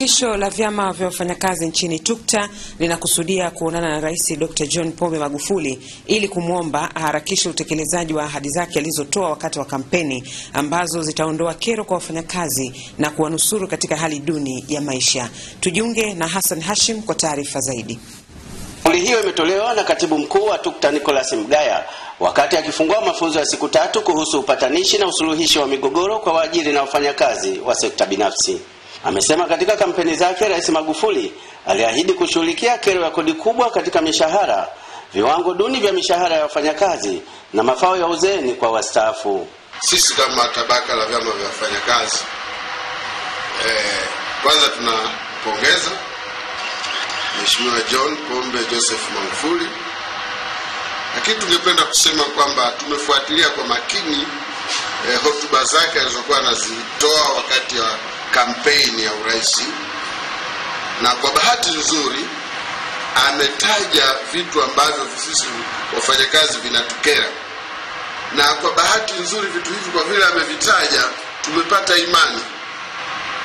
Shirikisho la vyama vya wafanyakazi nchini TUCTA linakusudia kuonana na Rais Dr. John Pombe Magufuli ili kumwomba aharakishe utekelezaji wa ahadi zake alizotoa wakati wa kampeni ambazo zitaondoa kero kwa wafanyakazi na kuwanusuru katika hali duni ya maisha. Tujiunge na Hassan Hashim kwa taarifa zaidi. Kauli hiyo imetolewa na Katibu Mkuu wa TUCTA Nicholas Mgaya wakati akifungua mafunzo ya siku 3 kuhusu upatanishi na usuluhishi wa migogoro kwa waajiri na wafanyakazi wa sekta binafsi. Amesema katika kampeni zake Rais Magufuli aliahidi kushughulikia kero ya kodi kubwa katika mishahara, viwango duni vya mishahara ya wafanyakazi na mafao ya uzeeni kwa wastaafu. Sisi kama tabaka la vyama vya wafanyakazi kwanza tunapongeza Mheshimiwa John Pombe Joseph Magufuli, lakini tungependa kusema kwamba tumefuatilia kwa makini hotuba zake alizokuwa anazitoa wakati wa kampeni ya urais, na kwa bahati nzuri ametaja vitu ambavyo sisi wafanyakazi vinatukera, na kwa bahati nzuri vitu hivi kwa vile amevitaja tumepata imani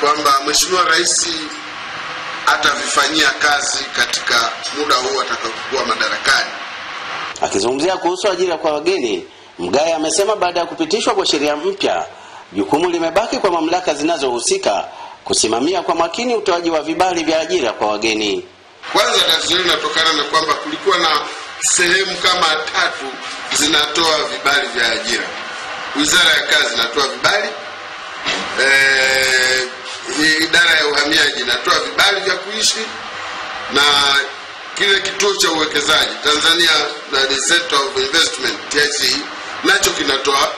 kwamba Mheshimiwa Rais atavifanyia kazi katika muda huu atakapokuwa madarakani. Akizungumzia kuhusu ajira kwa wageni, Mgaya amesema baada ya kupitishwa kwa sheria mpya, jukumu limebaki kwa mamlaka zinazohusika kusimamia kwa makini utoaji wa vibali vya ajira kwa wageni. Kwanza tatizo linatokana na kwamba kulikuwa na sehemu kama 3 zinatoa vibali vya ajira. Wizara ya Kazi inatoa vibali, idara ya uhamiaji inatoa vibali vya kuishi, na kile kituo cha uwekezaji Tanzania Center of Investment TIC nacho kinatoa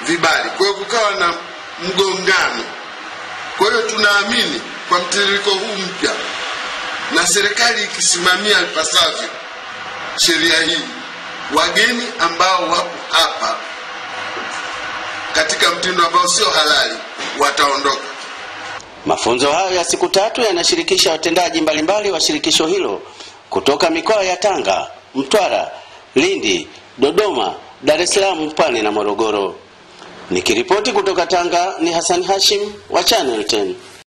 vibali. Kwa hiyo kukawa na mgongano. Kwa hiyo tunaamini kwa mtiririko huu mpya na serikali ikisimamia ipasavyo sheria hii, wageni ambao wapo hapa katika mtindo ambao sio halali wataondoka. Mafunzo hayo ya siku 3 yanashirikisha watendaji mbalimbali wa shirikisho hilo kutoka mikoa ya Tanga, Mtwara, Lindi, Dodoma, Dar es Salaam, Pwani na Morogoro. Nikiripoti kutoka Tanga ni Hassan Hashim wa Channel 10.